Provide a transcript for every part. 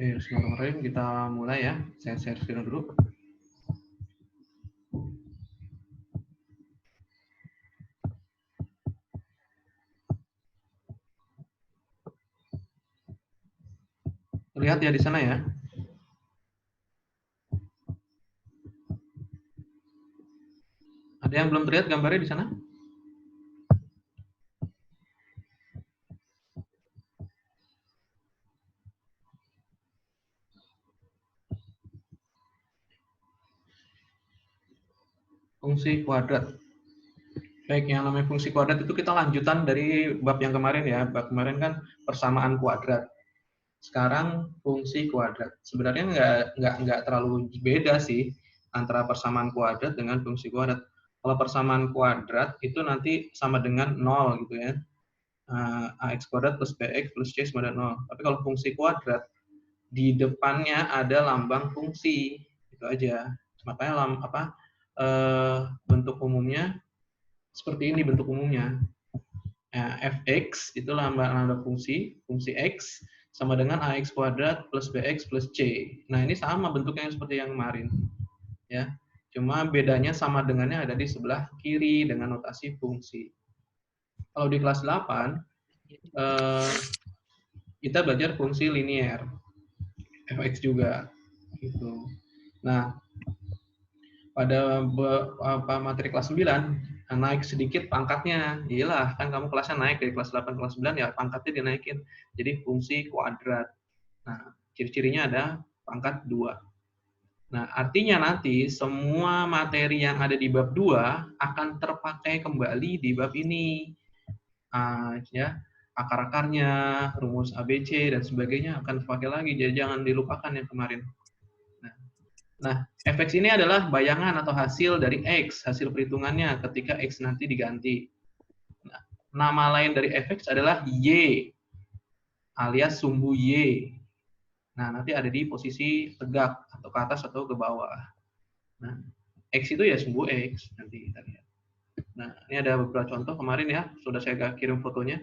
Bismillahirrahmanirrahim. Kita mulai ya. Saya share screen dulu. Lihat ya di sana ya. Ada yang belum terlihat gambarnya di sana? Fungsi kuadrat. Baik, yang namanya fungsi kuadrat itu kita lanjutan dari bab yang kemarin ya. Bab kemarin kan persamaan kuadrat. Sekarang fungsi kuadrat. Sebenarnya nggak terlalu beda sih antara persamaan kuadrat dengan fungsi kuadrat. Kalau persamaan kuadrat itu nanti sama dengan 0 gitu ya. Ax kuadrat plus bx plus c sama dengan 0. Tapi kalau fungsi kuadrat di depannya ada lambang fungsi. Itu aja. Makanya bentuk umumnya seperti ini bentuk umumnya. Nah, fx itu lambang fungsi x sama dengan ax kuadrat plus bx plus c. Nah, ini sama bentuknya seperti yang kemarin. Ya. Cuma bedanya sama dengannya ada di sebelah kiri dengan notasi fungsi. Kalau di kelas 8, kita belajar fungsi linier. Fx juga. Gitu. Nah, pada materi kelas 9, naik sedikit pangkatnya. Iyalah, kan kamu kelasnya naik dari kelas 8 ke kelas 9, ya pangkatnya dinaikin. Jadi fungsi kuadrat. Nah, ciri-cirinya ada pangkat 2. Nah, artinya nanti semua materi yang ada di bab 2 akan terpakai kembali di bab ini. Ya, akar-akarnya, rumus ABC, dan sebagainya akan dipakai lagi. Jadi jangan dilupakan yang kemarin. Nah, fx ini adalah bayangan atau hasil dari x, hasil perhitungannya ketika x nanti diganti. Nah, nama lain dari fx adalah y, alias sumbu y. Nah, nanti ada di posisi tegak, atau ke atas atau ke bawah. Nah, x itu ya sumbu x, nanti kita lihat. Nah, ini ada beberapa contoh kemarin ya, sudah saya kirim fotonya.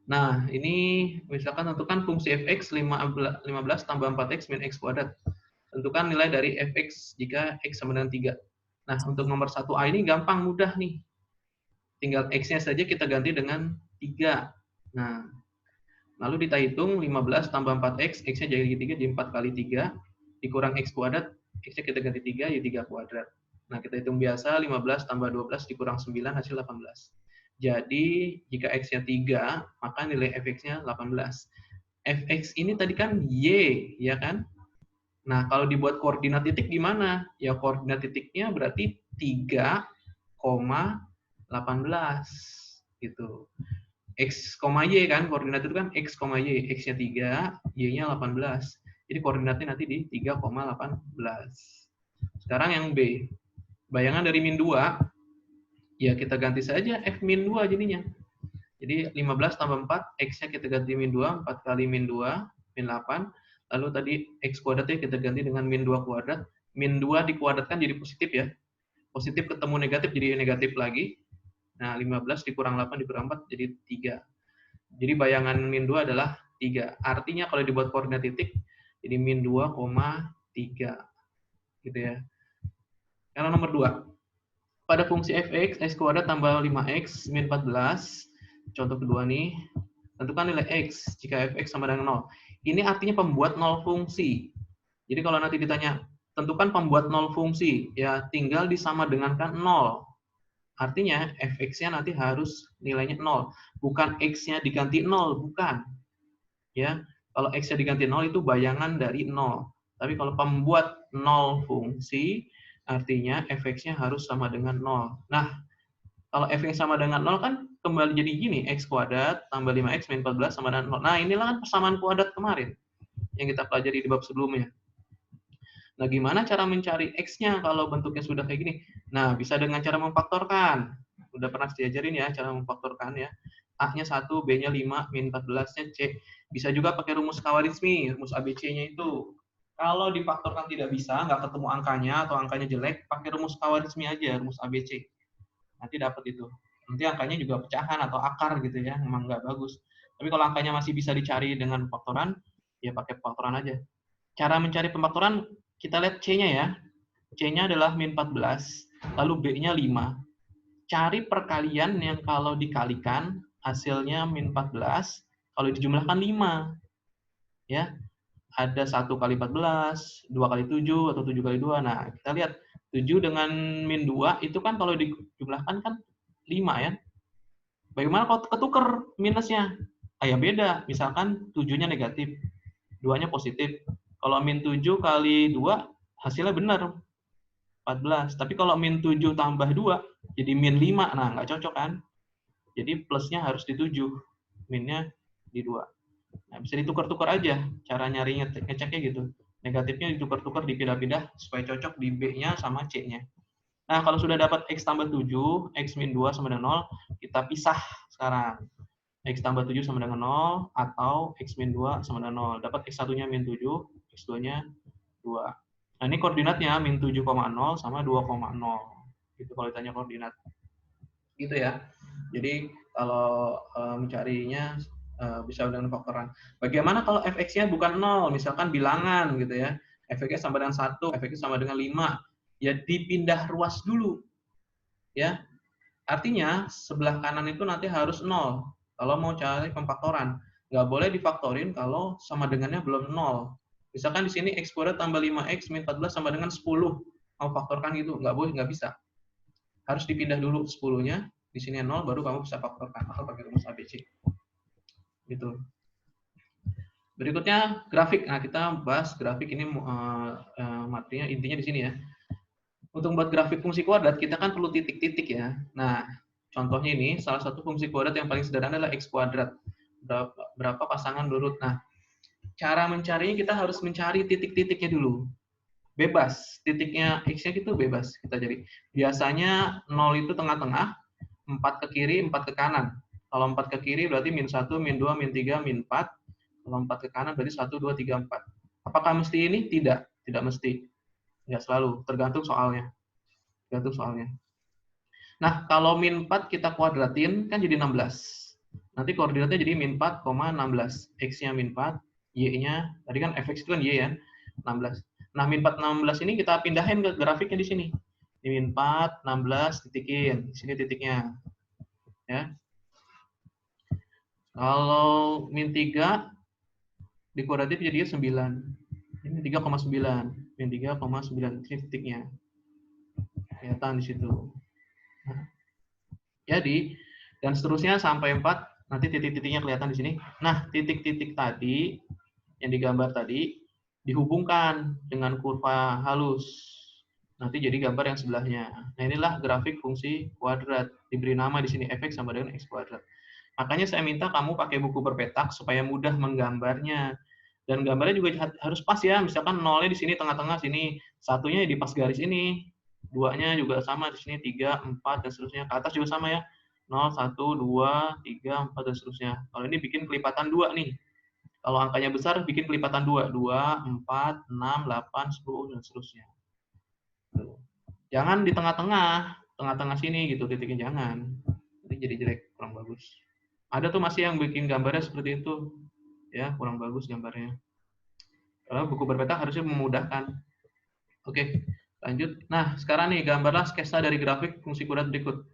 Nah, ini misalkan tentukan fungsi fx 15 tambah 4x min x kuadrat. Tentukan nilai dari fx jika x sama dengan 3. Nah, untuk nomor 1A ini gampang, mudah nih. Tinggal x-nya saja kita ganti dengan 3. Nah, lalu kita hitung 15 tambah 4x, x-nya jadi 3, jadi 4 kali 3, dikurang x kuadrat, x-nya kita ganti 3, ya 3 kuadrat. Nah, kita hitung biasa, 15 tambah 12 dikurang 9, hasil 18. Jadi, jika x-nya 3, maka nilai fx-nya 18. Fx ini tadi kan y, ya kan? Nah, kalau dibuat koordinat titik gimana? Ya, koordinat titiknya berarti 3,18 gitu. X, Y kan, koordinat itu kan X, Y. X-nya 3, Y-nya 18. Jadi koordinatnya nanti di 3,18. Sekarang yang B. Bayangan dari min 2, ya kita ganti saja F min 2 jadinya. Jadi 15 tambah 4, X-nya kita ganti min 2, 4 kali min 2, min 8. Lalu tadi X kuadratnya kita ganti dengan min 2 kuadrat. Min 2 dikuadratkan jadi positif ya. Positif ketemu negatif jadi negatif lagi. Nah, 15 dikurang 8 dikurang 4 jadi 3. Jadi bayangan min 2 adalah 3. Artinya kalau dibuat koordinat titik, jadi min 2,3. Gitu ya. Yang nomor 2. Pada fungsi fx, x kuadrat tambah 5x min 14, contoh kedua nih, tentukan nilai x jika fx sama dengan 0. Ini artinya pembuat 0 fungsi. Jadi kalau nanti ditanya, tentukan pembuat 0 fungsi, ya tinggal disama dengankan 0. Artinya fx-nya nanti harus nilainya 0. Bukan x-nya diganti 0, bukan. Ya, kalau x-nya diganti 0 itu bayangan dari 0. Tapi kalau pembuat 0 fungsi, artinya fx-nya harus sama dengan 0. Nah, kalau f-nya sama dengan 0 kan kembali jadi gini, x kuadrat tambah 5x min 14 sama dengan 0. Nah, inilah kan persamaan kuadrat kemarin yang kita pelajari di bab sebelumnya. Nah, gimana cara mencari x-nya kalau bentuknya sudah kayak gini? Nah, bisa dengan cara memfaktorkan. Udah pernah diajarin ya cara memfaktorkan ya. A-nya 1, B-nya 5, min 14-nya C. Bisa juga pakai rumus Khawarizmi, rumus ABC-nya itu. Kalau difaktorkan tidak bisa, nggak ketemu angkanya atau angkanya jelek, pakai rumus Khawarizmi aja, rumus ABC. Nanti dapat itu. Nanti angkanya juga pecahan atau akar gitu ya, memang nggak bagus. Tapi kalau angkanya masih bisa dicari dengan faktoran, Ya pakai pemfaktoran aja. Cara mencari pemfaktoran, kita lihat C-nya ya. C-nya adalah min 14, lalu B-nya 5. Cari perkalian yang kalau dikalikan hasilnya min 14, kalau dijumlahkan 5. Ya, ada 1 kali 14, 2 kali 7, atau 7 kali 2. Nah, kita lihat 7 dengan min 2 itu kan kalau dijumlahkan kan 5 ya. Bagaimana kalau ketuker minusnya? Ya beda, misalkan 7-nya negatif, 2-nya positif. Kalau min 7 kali 2, hasilnya benar, 14. Tapi kalau min 7 tambah 2, jadi min 5. Nah, nggak cocok kan? Jadi plusnya harus di 7, minnya di 2. Nah, bisa ditukar-tukar aja. Cara nyarinya, ngeceknya gitu. Negatifnya ditukar-tukar, dipindah-pindah, supaya cocok di B-nya sama C-nya. Nah, kalau sudah dapat X tambah 7, X min 2 sama dengan 0, kita pisah sekarang. X tambah 7 sama dengan 0, atau X min 2 sama dengan 0. Dapat X1-nya min 7, X2-nya 2. Nah, ini koordinatnya min 7,0 sama 2,0. Gitu kalau ditanya koordinat. Gitu ya. Jadi, kalau mencarinya bisa dengan faktoran. Bagaimana kalau fx-nya bukan 0, misalkan bilangan gitu ya. Fx sama dengan 1, fx sama dengan 5. Ya dipindah ruas dulu. Ya. Artinya sebelah kanan itu nanti harus 0 kalau mau cari pemfaktoran. Nggak boleh difaktorin kalau sama dengannya belum 0. Misalkan di sini x kuadrat tambah 5x min 14 sama dengan 10. Mau faktorkan gitu, nggak boleh, nggak bisa. Harus dipindah dulu 10-nya, di sini 0, baru kamu bisa faktorkan atau pakai rumus ABC. Gitu. Berikutnya grafik. Nah, kita bahas grafik ini materinya intinya di sini ya. Untuk membuat grafik fungsi kuadrat, kita kan perlu titik-titik ya. Nah, contohnya ini, salah satu fungsi kuadrat yang paling sederhana adalah x kuadrat. Berapa pasangan lurut. Nah, cara mencarinya kita harus mencari titik-titiknya dulu. Bebas. Titiknya x-nya itu bebas kita cari. Biasanya 0 itu tengah-tengah, 4 ke kiri, 4 ke kanan. Kalau 4 ke kiri berarti min 1, min 2, min 3, min 4. Kalau 4 ke kanan berarti 1, 2, 3, 4. Apakah mesti ini? Tidak. Tidak mesti. Nggak selalu. Tergantung soalnya. Nah, kalau min 4 kita kuadratin, kan jadi 16. Nanti koordinatnya jadi min 4,16. X-nya min 4, Y-nya, tadi kan fx itu kan Y ya, 16. Nah, min 4, 16 ini kita pindahin ke grafiknya di sini. Di min 4, 16, titikin. Di sini titiknya. Ya. Kalau min 3, dikuadratin jadi 9. Ini 3,9. Min 3,9. Ini titiknya. Kelihatan di situ. Nah, jadi, dan seterusnya sampai 4, nanti titik-titiknya kelihatan di sini. Nah, titik-titik tadi, yang digambar tadi, dihubungkan dengan kurva halus. Nanti jadi gambar yang sebelahnya. Nah, inilah grafik fungsi kuadrat. Diberi nama di sini, fx sama dengan x kuadrat. Makanya saya minta kamu pakai buku berpetak supaya mudah menggambarnya. Dan gambarnya juga harus pas ya. Misalkan 0-nya di sini tengah-tengah, sini. Satunya di pas garis ini. 2-nya juga sama di sini, 3, 4, dan seterusnya. Ke atas juga sama ya. 0, 1, 2, 3, 4, dan seterusnya. Kalau ini bikin kelipatan 2 nih. Kalau angkanya besar, bikin kelipatan 2. 2, 4, 6, 8, 10, dan seterusnya. Jangan di tengah-tengah sini gitu, titiknya jangan. Nanti jadi jelek, kurang bagus. Ada tuh masih yang bikin gambarnya seperti itu. Ya, kurang bagus gambarnya. Karena buku berpetak harusnya memudahkan. Oke, lanjut. Nah, sekarang nih, gambarlah sketsa dari grafik fungsi kuadrat berikut.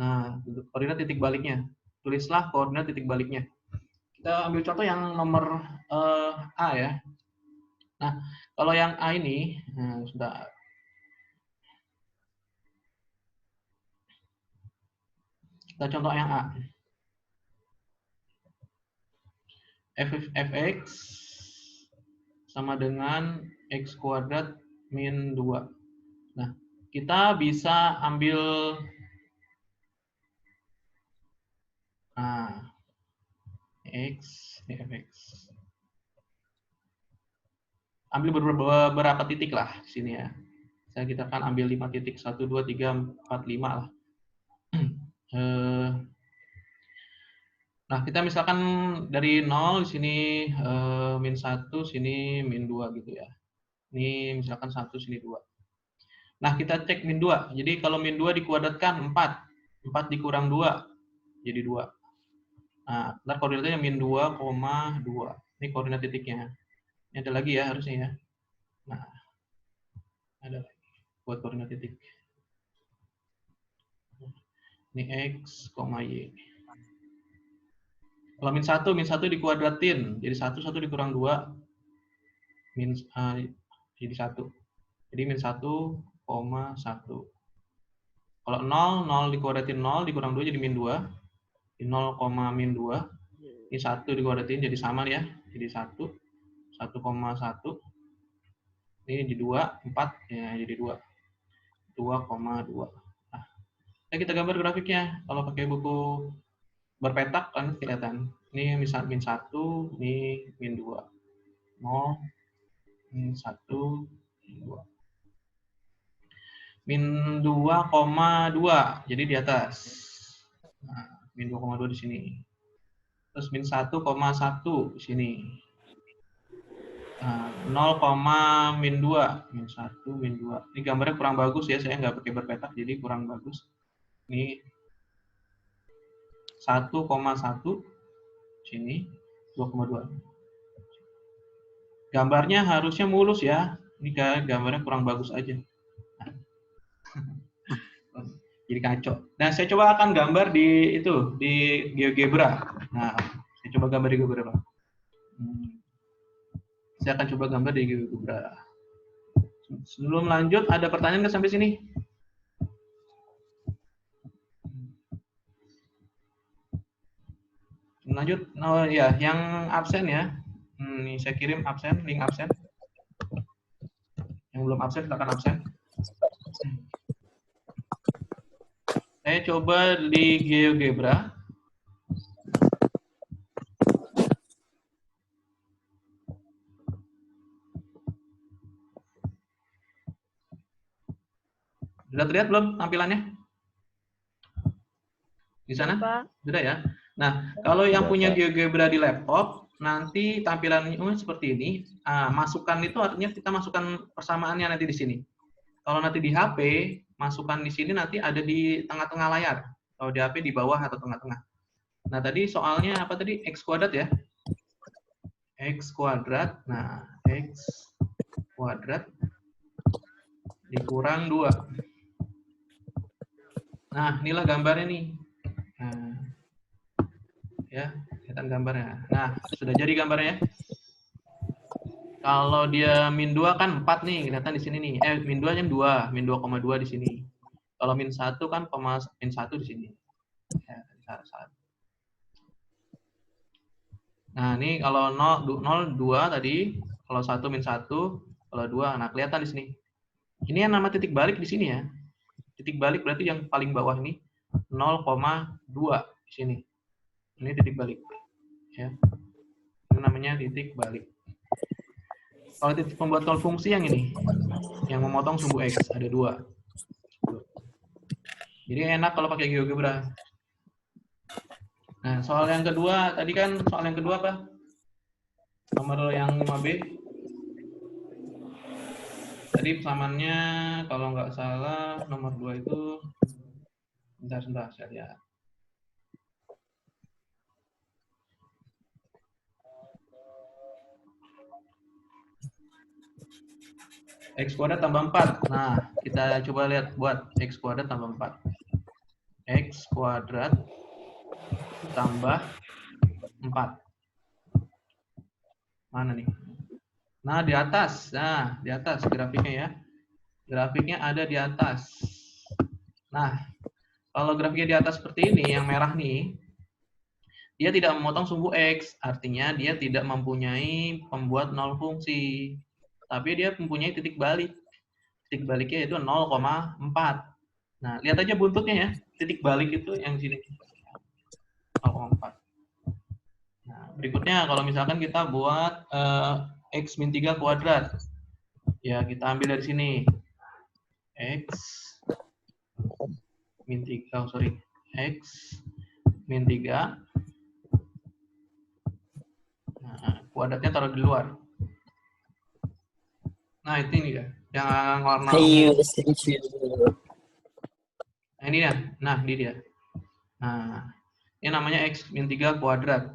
Nah, koordinat titik baliknya. Tulislah koordinat titik baliknya. Kita ambil contoh yang nomor A ya. Nah, kalau yang A ini, sudah. Kita contoh yang A. Fx sama dengan x kuadrat min 2. Nah, kita bisa ambil x, ini fx. Ambil beberapa titik lah di sini ya. Kita akan ambil 5 titik, 1, 2, 3, 4, 5 lah. Nah, kita misalkan dari 0 di sini min 1, sini min 2 gitu ya. Ini misalkan 1, sini 2. Nah, kita cek min 2. Jadi kalau min 2 dikuadratkan 4. 4 dikurang 2 jadi 2. Nah, koordinatnya min 2,2. Ini koordinat titiknya. Ini ada lagi ya harusnya ya. Nah, ada lagi buat koordinat titik. Ini X, Y. Kalau min 1 dikuadratin. Jadi 1 dikurang 2, jadi 1. Jadi min 1,1. Kalau 0 dikuadratin 0 dikurang 2 jadi min 2. Jadi 0,-2. Ini 1 dikuadratin jadi sama ya. Jadi 1. 1,1. Ini jadi 2, 4. Ya, jadi 2. 2,2. Nah, kita gambar grafiknya. Kalau pakai buku berpetak kan kelihatan. Ini misal min 1, ini min 2. 0, min 1, min 2. Min 2,2. Jadi di atas. Nah, min 2,2 di sini. Terus min 1,1 di sini. Nah, 0, min 2. Min 1, min 2. Ini gambarnya kurang bagus ya. Saya nggak pakai berpetak, jadi kurang bagus. Ini 1,1 sini, 2,2. Gambarnya harusnya mulus ya. Ini gambarnya kurang bagus aja. Jadi kacau. Nah, saya coba akan gambar di GeoGebra. Nah, saya coba gambar di GeoGebra. Saya akan coba gambar di GeoGebra. Sebelum lanjut, ada pertanyaan nggak sampai sini? Lanjut, oh ya, yang absen ya. Nih saya kirim absen, link absen. Yang belum absen silakan absen. Saya coba di GeoGebra. Sudah terlihat belum tampilannya? Di sana? Sudah ya. Nah, kalau yang punya GeoGebra di laptop, nanti tampilannya seperti ini. Masukan itu artinya kita masukkan persamaannya nanti di sini. Kalau nanti di HP, masukan di sini nanti ada di tengah-tengah layar. Kalau di HP di bawah atau tengah-tengah. Nah, tadi soalnya apa tadi? X kuadrat ya? X kuadrat. Nah, X kuadrat dikurang 2. Nah, inilah gambarnya nih. Nah, ya, kelihatan gambarnya. Nah, sudah jadi gambarnya. Kalau dia min 2 kan 4 nih, kelihatan di sini nih. Min 2 kan 2, min 2,2 di sini. Kalau min 1 kan min 1 di sini. Ya, nah, ini kalau 0, 2 tadi, kalau 1 min 1, kalau 2, nah kelihatan di sini. Ini yang nama titik balik di sini ya. Titik balik berarti yang paling bawah ini 0,2 di sini. Ini titik balik. Ya. Ini namanya titik balik. Kalau titik pembuat nol fungsi yang ini, yang memotong sumbu X, ada 2. Jadi enak kalau pakai GeoGebra. Nah, soal yang kedua, tadi kan soal yang kedua apa? Nomor yang 5B. Tadi pesamannya, kalau nggak salah, nomor 2 itu, sebentar, saya lihat. X kuadrat tambah 4. Nah, kita coba lihat buat X kuadrat tambah 4. X kuadrat tambah 4. Mana nih? Nah, di atas. Nah, di atas grafiknya ya. Grafiknya ada di atas. Nah, kalau grafiknya di atas seperti ini, yang merah nih, dia tidak memotong sumbu X. Artinya dia tidak mempunyai pembuat nol fungsi. Tapi dia mempunyai titik balik. Titik baliknya itu 0,4. Nah, lihat aja buntutnya ya. Titik balik itu yang sini. 0,4. Nah, berikutnya kalau misalkan kita buat X min 3 kuadrat. Ya, kita ambil dari sini. X min 3, X min 3. Nah, kuadratnya taruh di luar. Nah, itu ini ya. Yang warna ungu. Nah, ini ya. Nah, ini dia. Nah, ini namanya X min 3 kuadrat.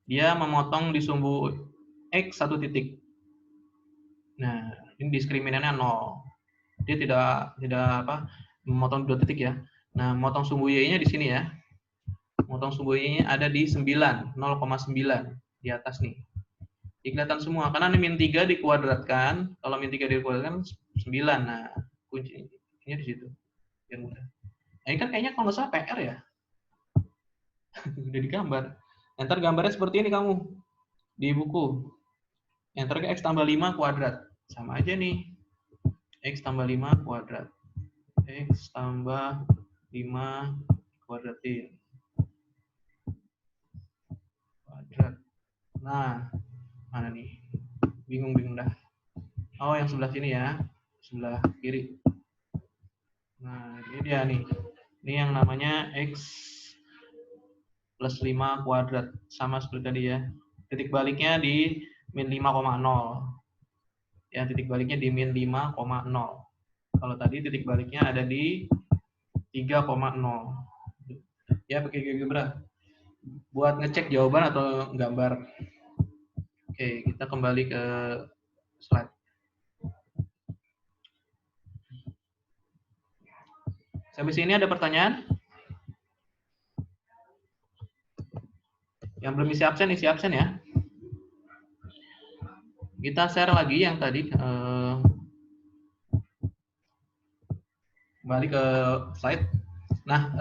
Dia memotong di sumbu X 1 titik. Nah, ini diskriminannya 0. Dia tidak apa memotong 2 titik ya. Nah, motong sumbu Y-nya di sini ya. Motong sumbu Y-nya ada di 9, 0,9 di atas nih. Ini kelihatan semua karena ini min 3 dikuadratkan. Kalau min 3 dikuadratkan 9. Nah, kuncinya di situ. Biar mudah. Nah, ini kan kayaknya kalau nggak salah PR ya. Udah digambar. Ntar gambarnya seperti ini kamu di buku. Yang terakhir X tambah 5 kuadrat. Sama aja nih. X tambah 5 kuadrat. X tambah 5 kuadratin. Kuadrat. Nah, mana nih? Bingung dah. Oh, yang sebelah sini ya. Sebelah kiri. Nah, ini dia nih. Ini yang namanya X plus 5 kuadrat. Sama seperti tadi ya. Titik baliknya di min 5,0. Ya, titik baliknya di min 5,0. Kalau tadi titik baliknya ada di 3,0. Ya, pakai GeoGebra. Buat ngecek jawaban atau gambar. Oke, kita kembali ke slide. Sampai sini ada pertanyaan? Yang belum isi absen ya. Kita share lagi yang tadi. Kembali ke slide. Nah,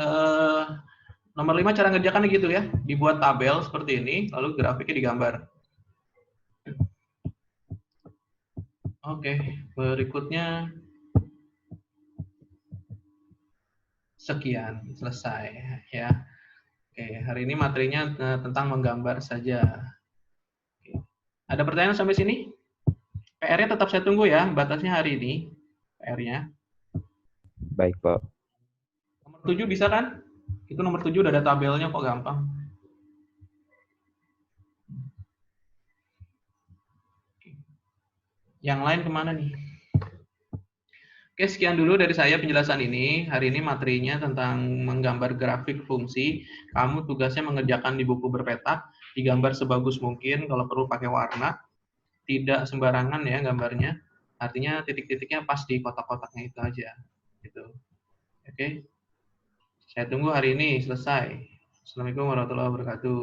nomor 5 cara ngerjakannya gitu ya. Dibuat tabel seperti ini, lalu grafiknya digambar. Oke, berikutnya sekian, selesai ya. Oke, hari ini materinya tentang menggambar saja. Oke. Ada pertanyaan sampai sini? PR-nya tetap saya tunggu ya, batasnya hari ini. PR-nya. Baik, Pak. Nomor 7 bisa kan? Itu nomor 7 udah ada tabelnya kok, gampang. Yang lain kemana nih? Oke, sekian dulu dari saya penjelasan ini. Hari ini materinya tentang menggambar grafik fungsi. Kamu tugasnya mengerjakan di buku berpetak, digambar sebagus mungkin, kalau perlu pakai warna. Tidak sembarangan ya gambarnya. Artinya titik-titiknya pas di kotak-kotaknya itu aja. Gitu. Oke. Saya tunggu hari ini selesai. Assalamualaikum warahmatullahi wabarakatuh.